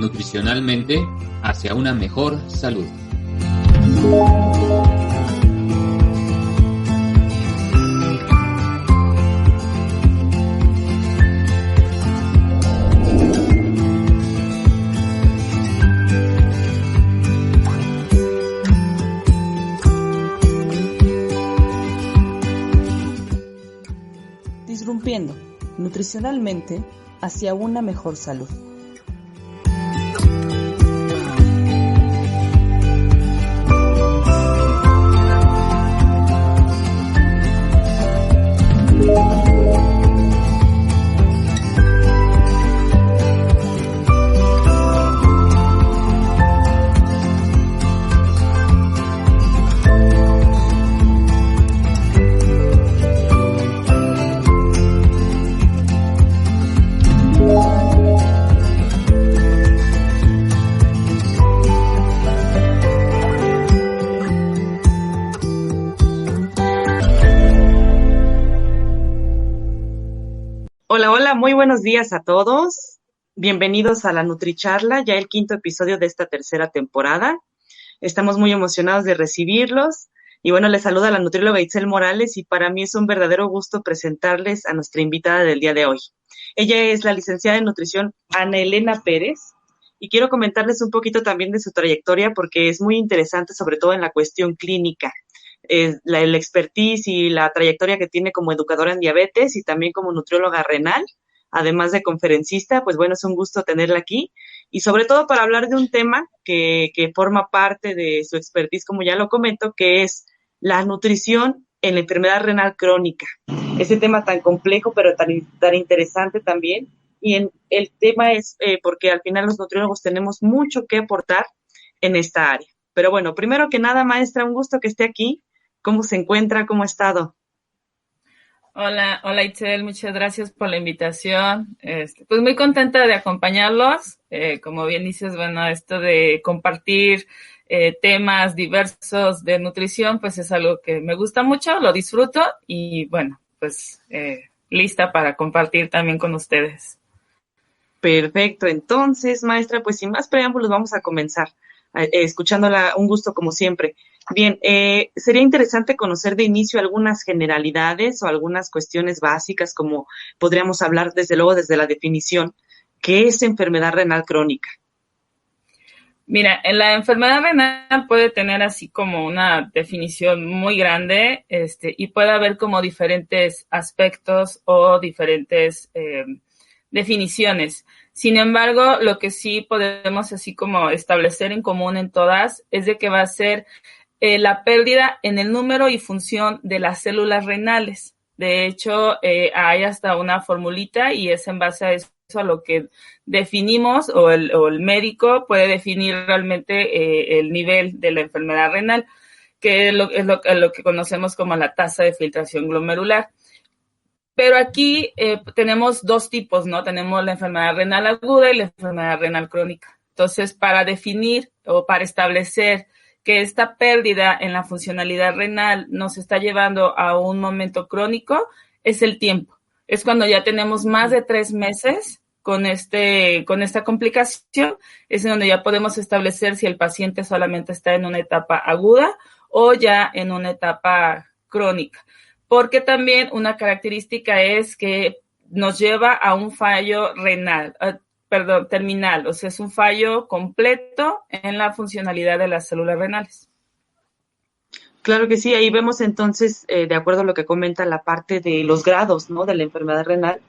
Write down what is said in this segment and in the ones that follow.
nutricionalmente hacia una mejor salud. Disrumpiendo nutricionalmente hacia una mejor salud. Hola, muy buenos días a todos. Bienvenidos a la NutriCharla, ya el 5º episodio de esta tercera temporada. Estamos muy emocionados de recibirlos. Y bueno, les saluda la nutrióloga Itzel Morales y para mí es un verdadero gusto presentarles a nuestra invitada del día de hoy. Ella es la licenciada en nutrición Ana Elena Pérez y quiero comentarles un poquito también de su trayectoria porque es muy interesante, sobre todo en la cuestión clínica. El expertise y la trayectoria que tiene como educadora en diabetes y también como nutrióloga renal, además de conferencista, pues bueno, es un gusto tenerla aquí y sobre todo para hablar de un tema que forma parte de su expertise, como ya lo comento, que es la nutrición en la enfermedad renal crónica. Ese tema tan complejo pero tan interesante también y el tema es porque al final los nutriólogos tenemos mucho que aportar en esta área. Pero bueno, primero que nada, maestra, un gusto que esté aquí. ¿Cómo se encuentra? ¿Cómo ha estado? Hola Itzel, muchas gracias por la invitación. Pues muy contenta de acompañarlos. Como bien dices, bueno, esto de compartir temas diversos de nutrición, pues es algo que me gusta mucho, lo disfruto y bueno, pues lista para compartir también con ustedes. Perfecto, entonces, maestra, pues sin más preámbulos vamos a comenzar. Escuchándola, un gusto como siempre. Bien, sería interesante conocer de inicio algunas generalidades o algunas cuestiones básicas, como podríamos hablar desde luego desde la definición. ¿Qué es enfermedad renal crónica? Mira, la enfermedad renal puede tener así como una definición muy grande, y puede haber como diferentes aspectos o diferentes definiciones. Sin embargo, lo que sí podemos así como establecer en común en todas es de que va a ser la pérdida en el número y función de las células renales. De hecho, hay hasta una formulita y es en base a eso a lo que definimos o el médico puede definir realmente el nivel de la enfermedad renal, que es lo que conocemos como la tasa de filtración glomerular. Pero aquí tenemos dos tipos, ¿no? Tenemos la enfermedad renal aguda y la enfermedad renal crónica. Entonces, para definir o para establecer que esta pérdida en la funcionalidad renal nos está llevando a un momento crónico, es el tiempo. Es cuando ya tenemos más de 3 meses con esta complicación, es en donde ya podemos establecer si el paciente solamente está en una etapa aguda o ya en una etapa crónica. Porque también una característica es que nos lleva a un fallo terminal, o sea, es un fallo completo en la funcionalidad de las células renales. Claro que sí, ahí vemos entonces, de acuerdo a lo que comenta la parte de los grados, ¿no?, de la enfermedad renal,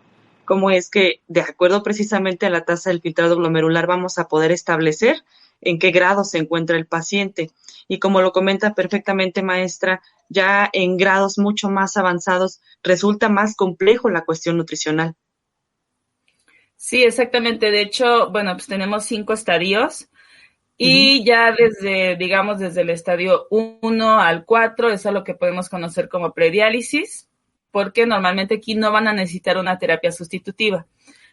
cómo es que, de acuerdo precisamente a la tasa del filtrado glomerular, vamos a poder establecer en qué grado se encuentra el paciente. Y como lo comenta perfectamente, maestra, ya en grados mucho más avanzados resulta más complejo la cuestión nutricional. Sí, exactamente. De hecho, bueno, pues tenemos 5 estadios y ya desde el estadio 1 al 4, eso es lo que podemos conocer como prediálisis, porque normalmente aquí no van a necesitar una terapia sustitutiva.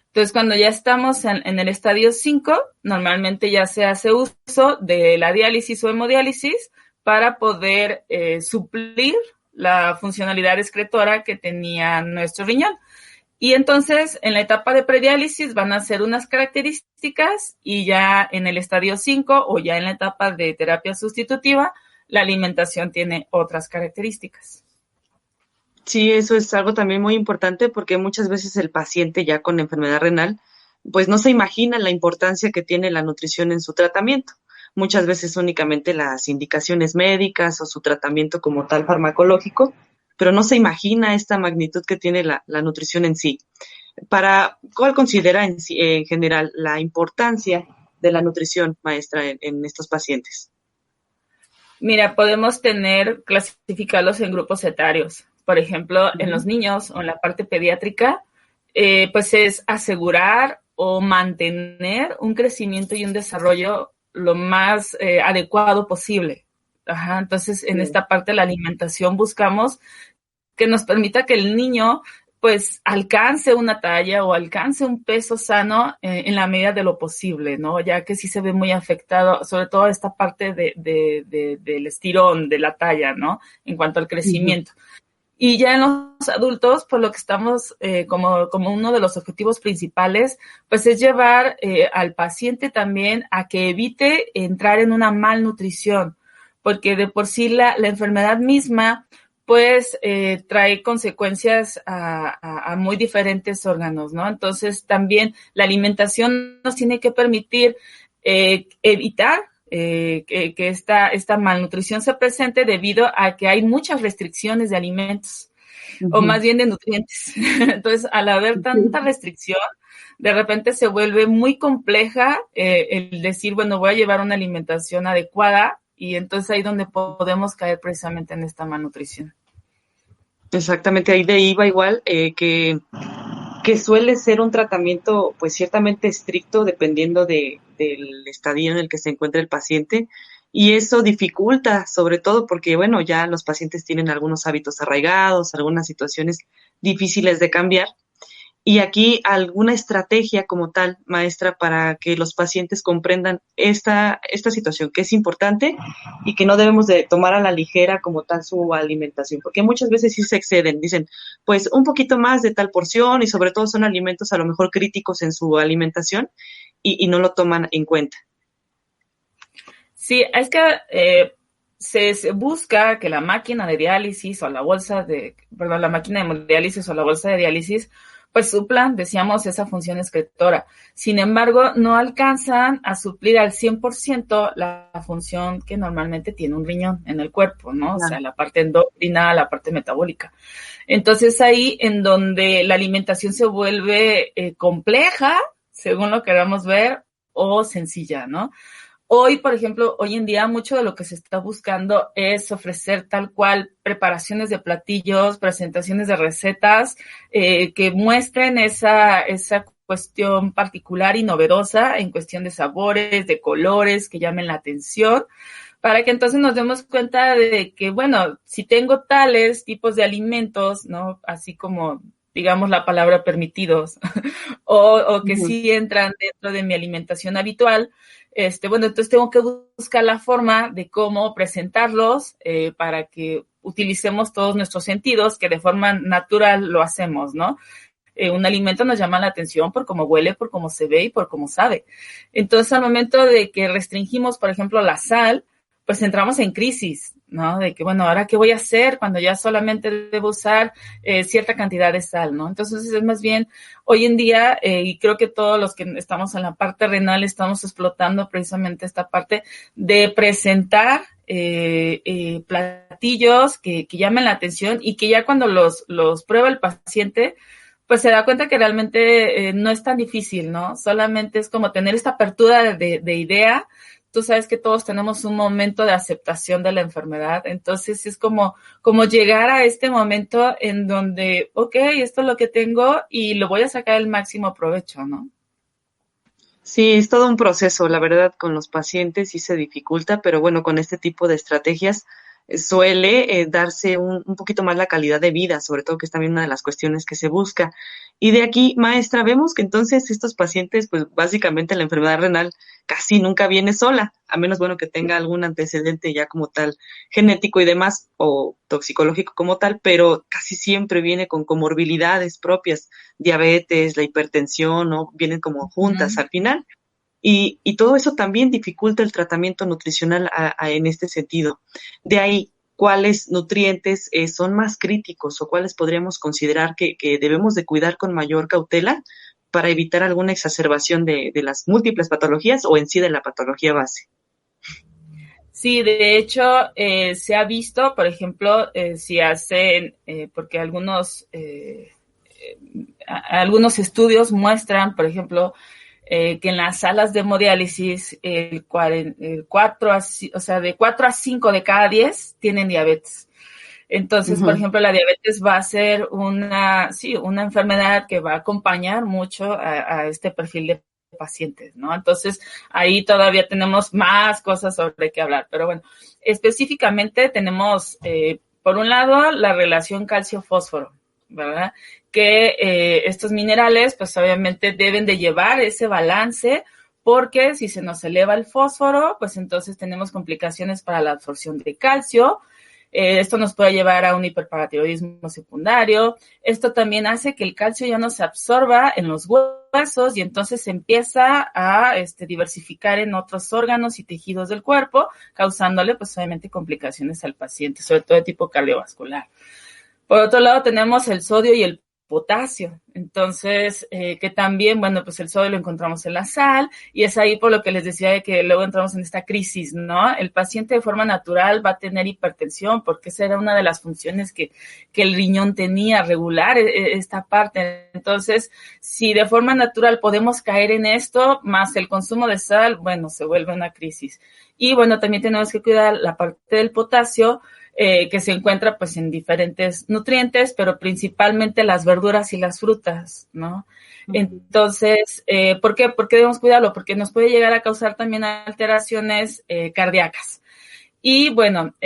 Entonces, cuando ya estamos en el estadio 5, normalmente ya se hace uso de la diálisis o hemodiálisis para poder suplir la funcionalidad excretora que tenía nuestro riñón. Y entonces, en la etapa de prediálisis van a ser unas características y ya en el estadio 5 o ya en la etapa de terapia sustitutiva, la alimentación tiene otras características. Sí, eso es algo también muy importante porque muchas veces el paciente ya con enfermedad renal, pues no se imagina la importancia que tiene la nutrición en su tratamiento. Muchas veces únicamente las indicaciones médicas o su tratamiento como tal farmacológico, pero no se imagina esta magnitud que tiene la nutrición en sí. ¿Cuál considera en general la importancia de la nutrición, maestra, en estos pacientes? Mira, podemos clasificarlos en grupos etarios. Por ejemplo, en los niños o en la parte pediátrica, pues es asegurar o mantener un crecimiento y un desarrollo lo más adecuado posible. Ajá, entonces, en esta parte de la alimentación buscamos que nos permita que el niño pues alcance una talla o alcance un peso sano en la medida de lo posible, ¿no? Ya que sí se ve muy afectado, sobre todo esta parte del estirón de la talla, ¿no? En cuanto al crecimiento. Y ya en los adultos, pues lo que estamos como uno de los objetivos principales, pues es llevar al paciente también a que evite entrar en una malnutrición, porque de por sí la enfermedad misma pues trae consecuencias a muy diferentes órganos, ¿no? Entonces también la alimentación nos tiene que permitir evitar que esta malnutrición se presente debido a que hay muchas restricciones de alimentos, o más bien de nutrientes. Entonces, al haber tanta restricción, de repente se vuelve muy compleja el decir, bueno, voy a llevar una alimentación adecuada, y entonces ahí donde podemos caer precisamente en esta malnutrición. Exactamente, ahí de iba igual, que suele ser un tratamiento pues ciertamente estricto dependiendo del estadio en el que se encuentra el paciente, y eso dificulta sobre todo porque bueno, ya los pacientes tienen algunos hábitos arraigados, algunas situaciones difíciles de cambiar. Y aquí alguna estrategia como tal, maestra, para que los pacientes comprendan esta situación, que es importante y que no debemos de tomar a la ligera como tal su alimentación, porque muchas veces sí se exceden, dicen, pues un poquito más de tal porción, y sobre todo son alimentos a lo mejor críticos en su alimentación y no lo toman en cuenta. Sí, es que se busca que la máquina de diálisis o la máquina de hemodiálisis o la bolsa de diálisis pues suplan, decíamos, esa función excretora. Sin embargo, no alcanzan a suplir al 100% la función que normalmente tiene un riñón en el cuerpo, ¿no? O sea, la parte endocrina, la parte metabólica. Entonces, ahí en donde la alimentación se vuelve compleja, según lo queramos ver, o sencilla, ¿no? Hoy, por ejemplo, hoy en día mucho de lo que se está buscando es ofrecer tal cual preparaciones de platillos, presentaciones de recetas que muestren esa cuestión particular y novedosa en cuestión de sabores, de colores, que llamen la atención, para que entonces nos demos cuenta de que, bueno, si tengo tales tipos de alimentos, ¿no? Así como digamos la palabra permitidos, o que sí entran dentro de mi alimentación habitual, bueno, entonces tengo que buscar la forma de cómo presentarlos para que utilicemos todos nuestros sentidos, que de forma natural lo hacemos, ¿no? Un alimento nos llama la atención por cómo huele, por cómo se ve y por cómo sabe. Entonces, al momento de que restringimos, por ejemplo, la sal, pues entramos en crisis, ¿no? De que, bueno, ¿ahora qué voy a hacer cuando ya solamente debo usar cierta cantidad de sal, ¿no? Entonces, es más bien, hoy en día, y creo que todos los que estamos en la parte renal estamos explotando precisamente esta parte de presentar platillos que llamen la atención y que ya cuando los prueba el paciente, pues se da cuenta que realmente no es tan difícil, ¿no? Solamente es como tener esta apertura de idea. Tú sabes que todos tenemos un momento de aceptación de la enfermedad, entonces es como llegar a este momento en donde, ok, esto es lo que tengo y lo voy a sacar el máximo provecho, ¿no? Sí, es todo un proceso, la verdad, con los pacientes sí se dificulta, pero bueno, con este tipo de estrategias suele darse un poquito más la calidad de vida, sobre todo que es también una de las cuestiones que se busca. Y de aquí, maestra, vemos que entonces estos pacientes, pues básicamente la enfermedad renal casi nunca viene sola, a menos, bueno, que tenga algún antecedente ya como tal genético y demás, o toxicológico como tal, pero casi siempre viene con comorbilidades propias, diabetes, la hipertensión, ¿no? Vienen como juntas al final. Y todo eso también dificulta el tratamiento nutricional en este sentido. De ahí, ¿cuáles nutrientes son más críticos o cuáles podríamos considerar que debemos de cuidar con mayor cautela para evitar alguna exacerbación de las múltiples patologías o en sí de la patología base? Sí, de hecho, se ha visto, por ejemplo, si hacen, porque algunos estudios muestran, por ejemplo, que en las salas de hemodiálisis de 4 a 5 de cada 10 tienen diabetes. Entonces, por ejemplo, la diabetes va a ser una enfermedad que va a acompañar mucho a este perfil de pacientes, ¿no? Entonces, ahí todavía tenemos más cosas sobre qué hablar. Pero bueno, específicamente tenemos, por un lado, la relación calcio-fósforo, ¿verdad? Que estos minerales, pues obviamente deben de llevar ese balance, porque si se nos eleva el fósforo, pues entonces tenemos complicaciones para la absorción de calcio. Esto nos puede llevar a un hiperparatiroidismo secundario. Esto también hace que el calcio ya no se absorba en los huesos y entonces se empieza a diversificar en otros órganos y tejidos del cuerpo, causándole pues obviamente complicaciones al paciente, sobre todo de tipo cardiovascular. Por otro lado, tenemos el sodio y el potasio. Entonces, que también, bueno, pues el sodio lo encontramos en la sal y es ahí por lo que les decía de que luego entramos en esta crisis, ¿no? El paciente de forma natural va a tener hipertensión porque esa era una de las funciones que el riñón tenía, regular esta parte. Entonces, si de forma natural podemos caer en esto, más el consumo de sal, bueno, se vuelve una crisis. Y bueno, también tenemos que cuidar la parte del potasio, que se encuentra pues en diferentes nutrientes, pero principalmente las verduras y las frutas, ¿no? Entonces, ¿por qué? ¿Por qué debemos cuidarlo? Porque nos puede llegar a causar también alteraciones cardíacas. Y bueno,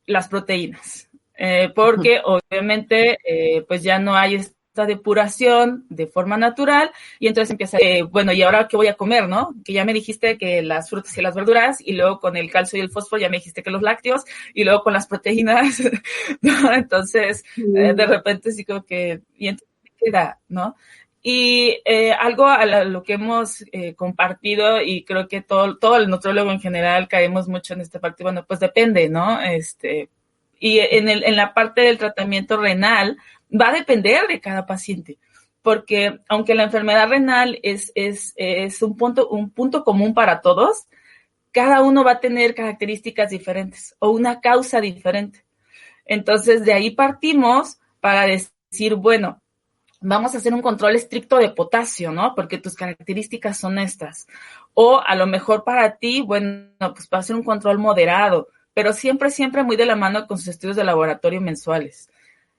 las proteínas, porque obviamente pues ya no hay esta depuración de forma natural y entonces empieza, bueno, ¿y ahora qué voy a comer, no? Que ya me dijiste que las frutas y las verduras y luego con el calcio y el fósforo ya me dijiste que los lácteos y luego con las proteínas, ¿no? Entonces, de repente sí como que, y entonces queda, ¿no? Y algo a lo que hemos compartido y creo que todo el nutriólogo en general caemos mucho en esta parte, bueno, pues depende, ¿no? Y en la parte del tratamiento renal va a depender de cada paciente, porque aunque la enfermedad renal es un punto común para todos, cada uno va a tener características diferentes o una causa diferente. Entonces, de ahí partimos para decir, bueno, vamos a hacer un control estricto de potasio, ¿no? Porque tus características son estas. O a lo mejor para ti, bueno, pues va a ser un control moderado, pero siempre muy de la mano con sus estudios de laboratorio mensuales.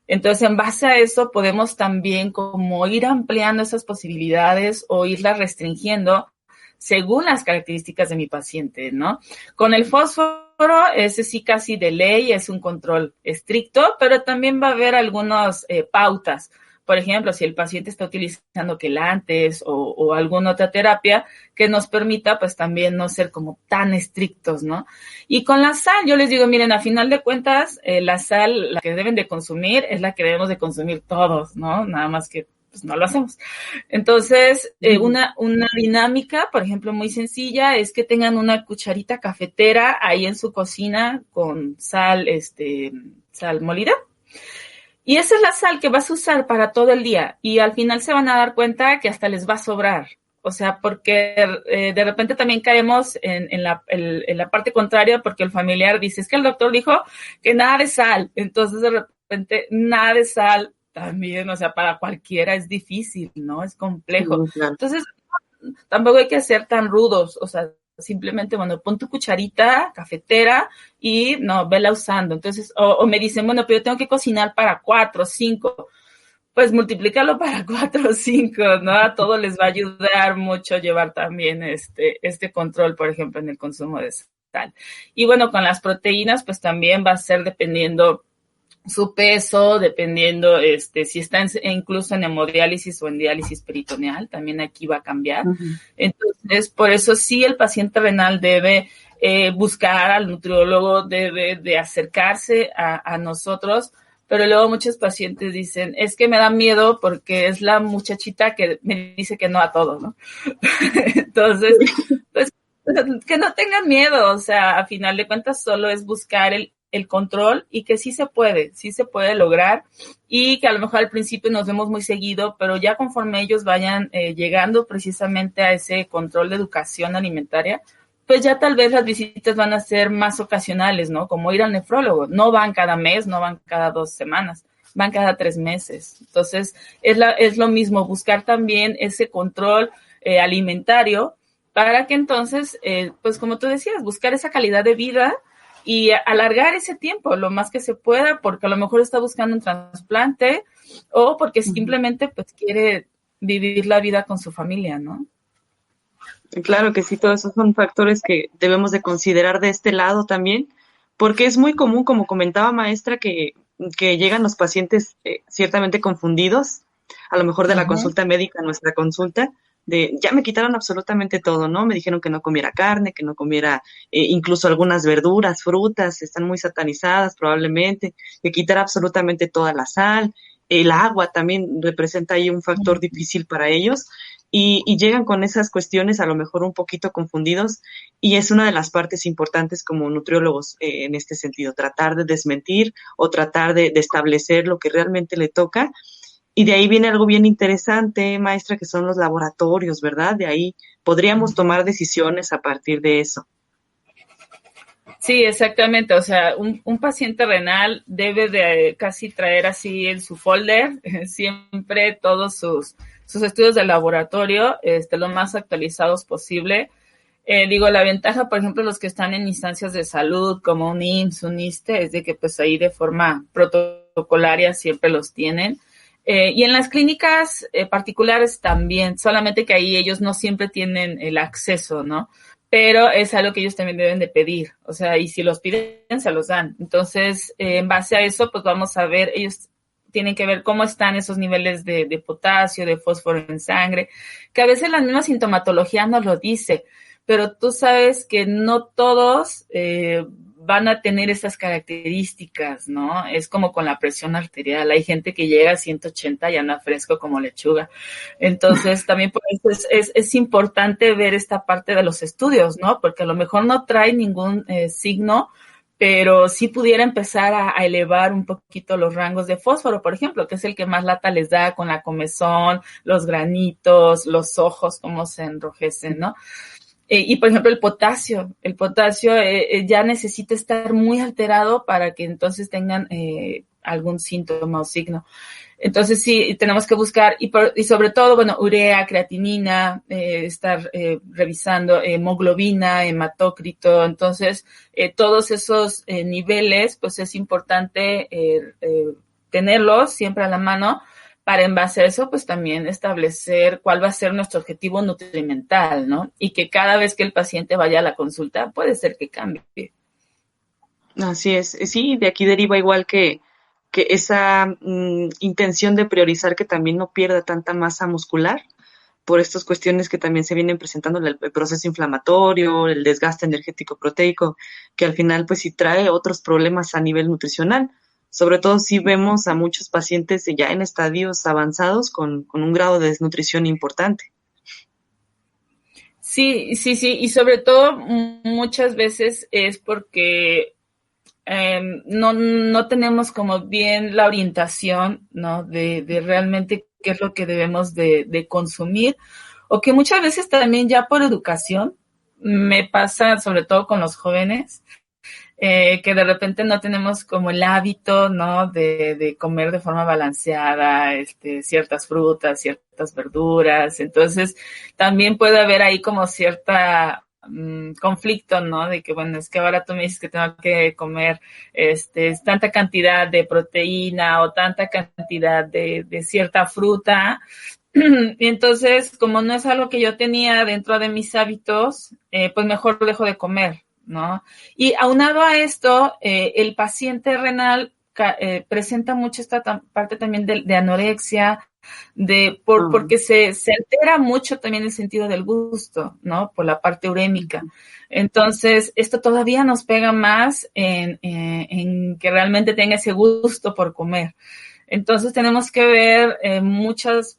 Entonces, en base a eso, podemos también como ir ampliando esas posibilidades o irlas restringiendo según las características de mi paciente, ¿no? Con el fósforo, ese sí casi de ley es un control estricto, pero también va a haber algunas pautas. Por ejemplo, si el paciente está utilizando quelantes o alguna otra terapia que nos permita, pues también no ser como tan estrictos, ¿no? Y con la sal, yo les digo, miren, a final de cuentas, la sal, la que deben de consumir, es la que debemos de consumir todos, ¿no? Nada más que pues no lo hacemos. Entonces, una dinámica, por ejemplo, muy sencilla, es que tengan una cucharita cafetera ahí en su cocina con sal molida. Y esa es la sal que vas a usar para todo el día y al final se van a dar cuenta que hasta les va a sobrar. O sea, porque de repente también caemos en la parte contraria porque el familiar dice, es que el doctor dijo que nada de sal. Entonces, de repente, nada de sal también, o sea, para cualquiera es difícil, ¿no? Es complejo. Claro. Entonces, tampoco hay que ser tan rudos, o sea, simplemente, bueno, pon tu cucharita cafetera y no, vela usando. Entonces, o me dicen, bueno, pero yo tengo que cocinar para 4 o 5. Pues multiplícalo para 4 o 5, ¿no? A todos les va a ayudar mucho llevar también este control, por ejemplo, en el consumo de sal. Y bueno, con las proteínas, pues también va a ser dependiendo su peso, dependiendo si está incluso en hemodiálisis o en diálisis peritoneal, también aquí va a cambiar. Uh-huh. Entonces, por eso sí el paciente renal debe buscar al nutriólogo, debe de acercarse a nosotros, pero luego muchos pacientes dicen, es que me da miedo porque es la muchachita que me dice que no a todo, ¿no? Entonces, pues, que no tengan miedo, o sea, a final de cuentas solo es buscar el control y que sí se puede lograr y que a lo mejor al principio nos vemos muy seguido, pero ya conforme ellos vayan llegando precisamente a ese control de educación alimentaria, pues ya tal vez las visitas van a ser más ocasionales, ¿no? Como ir al nefrólogo, no van cada mes, no van cada 2 semanas, van cada 3 meses. Entonces, es lo mismo, buscar también ese control alimentario para que entonces, pues como tú decías, buscar esa calidad de vida y alargar ese tiempo lo más que se pueda, porque a lo mejor está buscando un trasplante o porque simplemente pues quiere vivir la vida con su familia, ¿no? Claro que sí, todos esos son factores que debemos de considerar de este lado también, porque es muy común, como comentaba maestra, que llegan los pacientes ciertamente confundidos, a lo mejor de la consulta médica a nuestra consulta, de ya me quitaron absolutamente todo, ¿no? Me dijeron que no comiera carne, que no comiera incluso algunas verduras, frutas, están muy satanizadas probablemente, que quitara absolutamente toda la sal, el agua también representa ahí un factor difícil para ellos y llegan con esas cuestiones a lo mejor un poquito confundidos y es una de las partes importantes como nutriólogos en este sentido, tratar de desmentir o tratar de establecer lo que realmente le toca. Y de ahí viene algo bien interesante, maestra, que son los laboratorios, ¿verdad? De ahí podríamos tomar decisiones a partir de eso. Sí, exactamente. O sea, un paciente renal debe de casi traer así en su folder siempre todos sus estudios de laboratorio, lo más actualizados posible. La ventaja, por ejemplo, los que están en instancias de salud, como un IMSS, un ISSSTE, es de que pues ahí de forma protocolaria siempre los tienen. Y en las clínicas particulares también, solamente que ahí ellos no siempre tienen el acceso, ¿no? Pero es algo que ellos también deben de pedir, o sea, y si los piden, se los dan. Entonces, en base a eso, pues vamos a ver, ellos tienen que ver cómo están esos niveles de potasio, de fósforo en sangre, que a veces la misma sintomatología nos lo dice, pero tú sabes que no todos van a tener esas características, ¿no? Es como con la presión arterial. Hay gente que llega a 180 y anda fresco como lechuga. Entonces, también por eso es importante ver esta parte de los estudios, ¿no? Porque a lo mejor no trae ningún signo, pero sí pudiera empezar a elevar un poquito los rangos de fósforo, por ejemplo, que es el que más lata les da con la comezón, los granitos, los ojos, cómo se enrojecen, ¿no? Y, por ejemplo, el potasio ya necesita estar muy alterado para que entonces tengan algún síntoma o signo. Entonces, sí, tenemos que buscar, y sobre todo, bueno, urea, creatinina, estar revisando hemoglobina, hematócrito. Entonces, todos esos niveles, pues es importante tenerlos siempre a la mano, para en base a eso, pues también establecer cuál va a ser nuestro objetivo nutrimental, ¿no? Y que cada vez que el paciente vaya a la consulta, puede ser que cambie. Así es. Sí, de aquí deriva igual que esa intención de priorizar que también no pierda tanta masa muscular por estas cuestiones que también se vienen presentando, el proceso inflamatorio, el desgaste energético proteico, que al final pues sí trae otros problemas a nivel nutricional. Sobre todo si vemos a muchos pacientes ya en estadios avanzados con un grado de desnutrición importante. Sí, y sobre todo muchas veces es porque no tenemos como bien la orientación, ¿no? De realmente qué es lo que debemos de consumir, o que muchas veces también ya por educación, me pasa sobre todo con los jóvenes, que de repente no tenemos como el hábito, ¿no? De comer de forma balanceada, ciertas frutas, ciertas verduras. Entonces, también puede haber ahí como cierta conflicto, ¿no? De que, bueno, es que ahora tú me dices que tengo que comer tanta cantidad de proteína o tanta cantidad de cierta fruta. Y entonces, como no es algo que yo tenía dentro de mis hábitos, pues mejor dejo de comer, ¿no? Y aunado a esto, el paciente renal presenta mucho esta parte también de anorexia, porque se altera mucho también el sentido del gusto, ¿no? Por la parte urémica. Entonces, esto todavía nos pega más en que realmente tenga ese gusto por comer. Entonces tenemos que ver muchas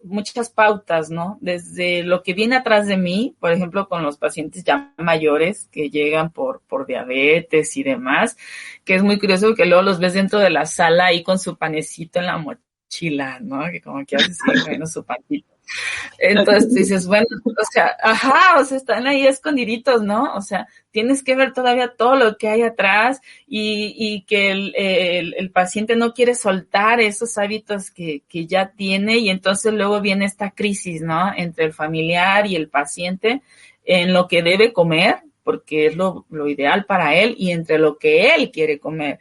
pautas, ¿no? Desde lo que viene atrás de mí, por ejemplo, con los pacientes ya mayores que llegan por diabetes y demás, que es muy curioso que luego los ves dentro de la sala ahí con su panecito en la mochila, ¿no? Que como que hace así, bueno, su panito. Entonces tú dices, bueno, o sea, están ahí escondiditos, ¿no? O sea, tienes que ver todavía todo lo que hay atrás y que el paciente no quiere soltar esos hábitos que ya tiene, y entonces luego viene esta crisis, ¿no? Entre el familiar y el paciente en lo que debe comer, porque es lo ideal para él, y entre lo que él quiere comer,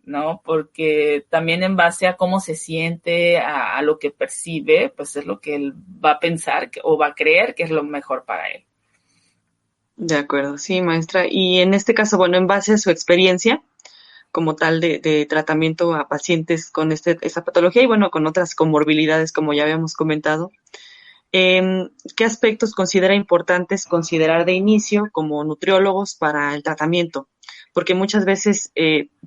¿no? Porque también en base a cómo se siente, a lo que percibe, pues es lo que él va a pensar o va a creer que es lo mejor para él. De acuerdo, sí, maestra. Y en este caso, bueno, en base a su experiencia como tal de tratamiento a pacientes con esta patología y bueno, con otras comorbilidades, como ya habíamos comentado, ¿qué aspectos considera importantes considerar de inicio como nutriólogos para el tratamiento? Porque muchas veces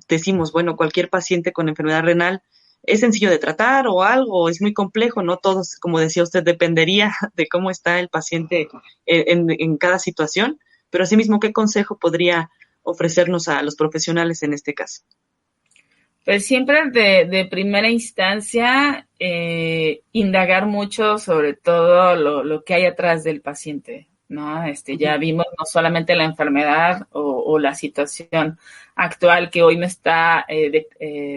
decimos, bueno, cualquier paciente con enfermedad renal es sencillo de tratar o algo, es muy complejo, ¿no? Todos, como decía usted, dependería de cómo está el paciente en cada situación, pero asimismo, ¿qué consejo podría ofrecernos a los profesionales en este caso? Pues siempre de primera instancia, indagar mucho sobre todo lo que hay atrás del paciente, ¿no? Ya vimos no solamente la enfermedad o la situación actual que hoy me está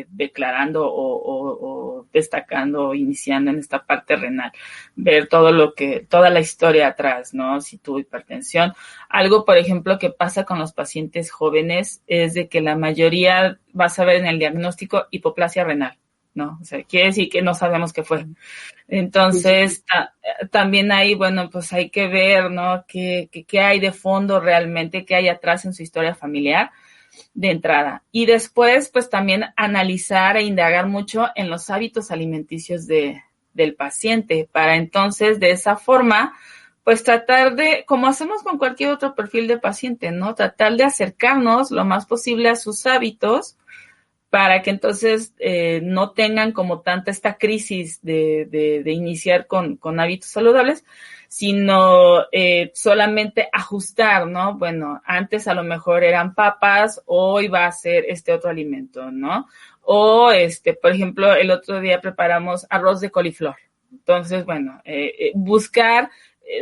declarando o destacando o iniciando en esta parte renal, ver toda la historia atrás, ¿no? Si tuvo hipertensión. Algo, por ejemplo, que pasa con los pacientes jóvenes es de que la mayoría vas a ver en el diagnóstico hipoplasia renal, ¿no? O sea, quiere decir que no sabemos qué fue. Entonces, también ahí, bueno, pues hay que ver, ¿no? ¿Qué hay de fondo realmente? ¿Qué hay atrás en su historia familiar de entrada? Y después, pues también analizar e indagar mucho en los hábitos alimenticios del paciente, para entonces, de esa forma, pues tratar de, como hacemos con cualquier otro perfil de paciente, ¿no? Tratar de acercarnos lo más posible a sus hábitos, para que entonces no tengan como tanta esta crisis de iniciar con hábitos saludables, sino solamente ajustar, ¿no? Bueno, antes a lo mejor eran papas, hoy va a ser este otro alimento, ¿no? O, por ejemplo, el otro día preparamos arroz de coliflor. Entonces, bueno, buscar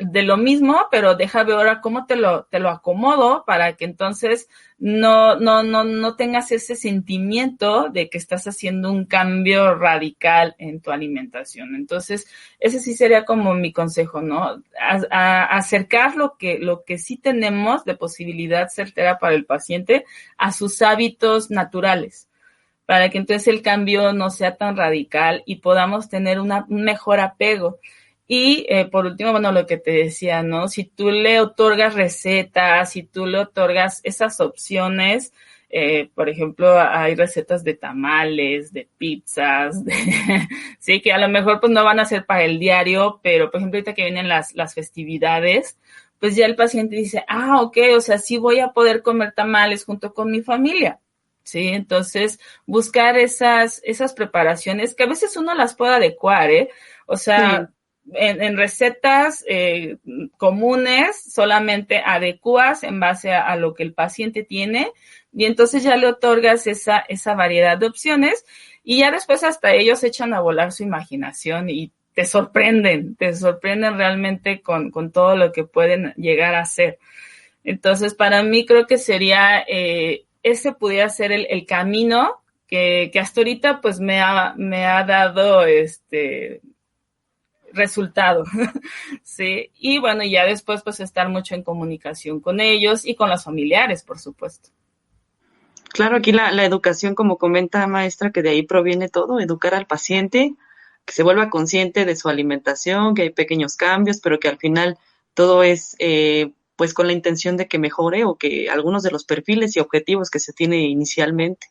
de lo mismo, pero déjame ahora cómo te lo acomodo para que entonces no tengas ese sentimiento de que estás haciendo un cambio radical en tu alimentación. Entonces, ese sí sería como mi consejo, ¿no? A acercar lo que sí tenemos de posibilidad certera para el paciente a sus hábitos naturales, para que entonces el cambio no sea tan radical y podamos tener un mejor apego. Y por último, bueno, lo que te decía, ¿no? Si tú le otorgas recetas, si tú le otorgas esas opciones, por ejemplo, hay recetas de tamales, de pizzas, sí, que a lo mejor pues no van a ser para el diario, pero por ejemplo, ahorita que vienen las festividades, pues ya el paciente dice, ok, o sea, sí voy a poder comer tamales junto con mi familia. Sí, entonces buscar esas preparaciones que a veces uno las puede adecuar, o sea, sí. En recetas comunes solamente adecuas en base a lo que el paciente tiene, y entonces ya le otorgas esa variedad de opciones, y ya después hasta ellos echan a volar su imaginación y te sorprenden realmente con todo lo que pueden llegar a hacer. Entonces, para mí creo que sería ese pudiera ser el camino que hasta ahorita pues me ha dado resultado, sí, y bueno, ya después pues estar mucho en comunicación con ellos y con los familiares, por supuesto. Claro, aquí la educación, como comenta maestra, que de ahí proviene todo, educar al paciente, que se vuelva consciente de su alimentación, que hay pequeños cambios, pero que al final todo es pues con la intención de que mejore o que algunos de los perfiles y objetivos que se tiene inicialmente.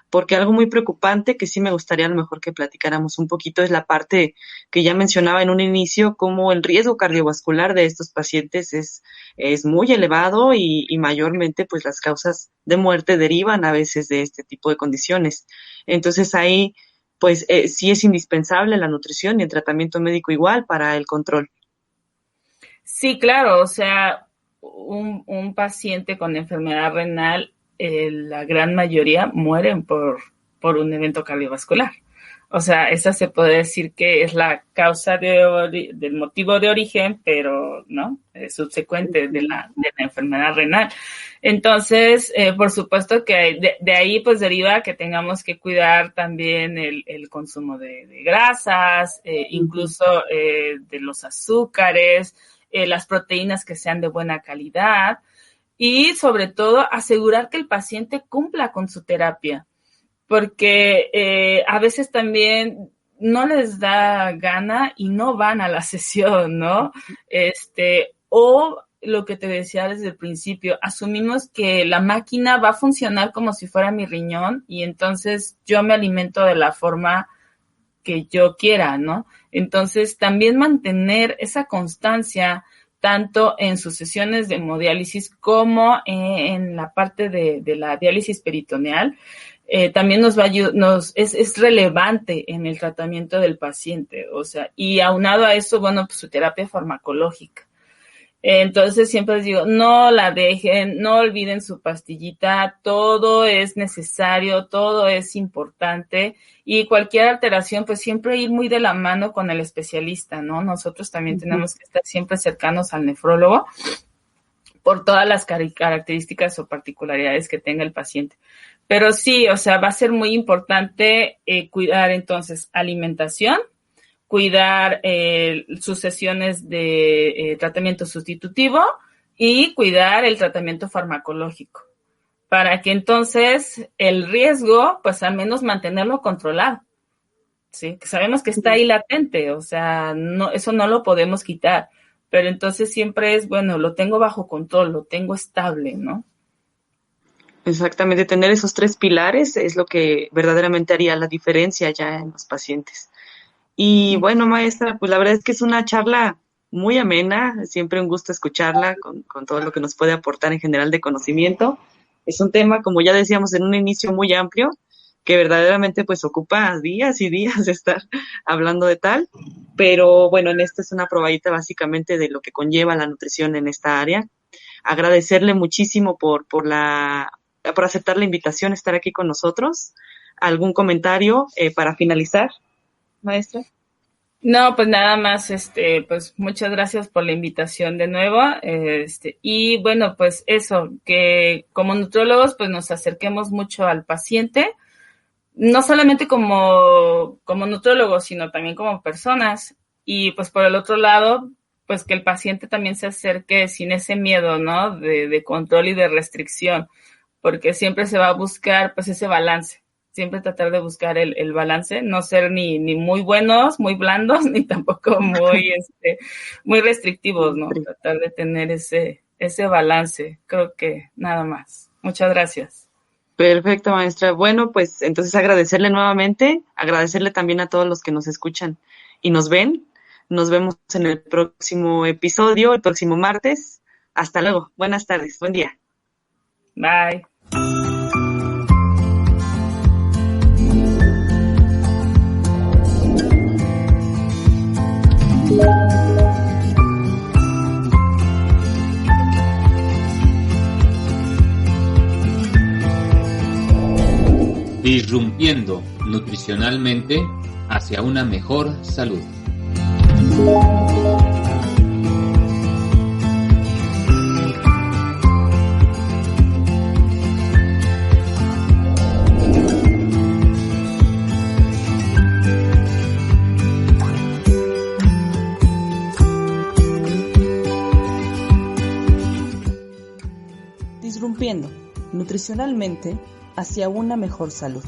Porque algo muy preocupante que sí me gustaría a lo mejor que platicáramos un poquito es la parte que ya mencionaba en un inicio, cómo el riesgo cardiovascular de estos pacientes es muy elevado y mayormente pues las causas de muerte derivan a veces de este tipo de condiciones. Entonces ahí pues sí es indispensable la nutrición y el tratamiento médico igual para el control. Sí, claro, o sea, un paciente con enfermedad renal, la gran mayoría mueren por un evento cardiovascular. O sea, esa se puede decir que es la causa del motivo de origen, pero no, es subsecuente de la enfermedad renal. Entonces, por supuesto que de ahí pues deriva que tengamos que cuidar también el consumo de grasas, incluso de los azúcares, las proteínas que sean de buena calidad y sobre todo asegurar que el paciente cumpla con su terapia. Porque a veces también no les da gana y no van a la sesión, ¿no? O lo que te decía desde el principio, asumimos que la máquina va a funcionar como si fuera mi riñón y entonces yo me alimento de la forma que yo quiera, ¿no? Entonces también mantener esa constancia tanto en sus sesiones de hemodiálisis como en la parte de la diálisis peritoneal, también nos va a es relevante en el tratamiento del paciente, o sea, y aunado a eso, bueno, pues su terapia farmacológica. Entonces siempre les digo, no la dejen, no olviden su pastillita, todo es necesario, todo es importante y cualquier alteración, pues siempre ir muy de la mano con el especialista, ¿no? Nosotros también tenemos que estar siempre cercanos al nefrólogo por todas las características o particularidades que tenga el paciente. Pero sí, o sea, va a ser muy importante cuidar entonces alimentación, cuidar sus sesiones de tratamiento sustitutivo y cuidar el tratamiento farmacológico para que entonces el riesgo, pues al menos mantenerlo controlado, ¿sí? Que sabemos que está ahí latente, o sea, no, eso no lo podemos quitar, pero entonces siempre es, bueno, lo tengo bajo control, lo tengo estable, ¿no? Exactamente, tener esos tres pilares es lo que verdaderamente haría la diferencia ya en los pacientes. Y bueno, maestra, pues la verdad es que es una charla muy amena, siempre un gusto escucharla con todo lo que nos puede aportar en general de conocimiento. Es un tema, como ya decíamos en un inicio, muy amplio, que verdaderamente pues ocupa días y días de estar hablando de tal, pero bueno, en esta es una probadita básicamente de lo que conlleva la nutrición en esta área. Agradecerle muchísimo por aceptar la invitación, estar aquí con nosotros. ¿Algún comentario para finalizar, maestra? No, pues nada más, pues muchas gracias por la invitación de nuevo, y bueno, pues eso, que como nutriólogos, pues nos acerquemos mucho al paciente, no solamente como nutriólogos, sino también como personas, y pues por el otro lado, pues que el paciente también se acerque sin ese miedo, ¿no? De control y de restricción, porque siempre se va a buscar, pues, ese balance. Siempre tratar de buscar el balance, no ser ni muy buenos, muy blandos, ni tampoco muy restrictivos, ¿no? Tratar de tener ese balance. Creo que nada más. Muchas gracias. Perfecto, maestra. Bueno, pues entonces agradecerle nuevamente, agradecerle también a todos los que nos escuchan y nos ven. Nos vemos en el próximo episodio, el próximo martes. Hasta luego. Buenas tardes. Buen día. Bye. Disrumpiendo nutricionalmente hacia una mejor salud. Disrumpiendo nutricionalmente hacia una mejor salud.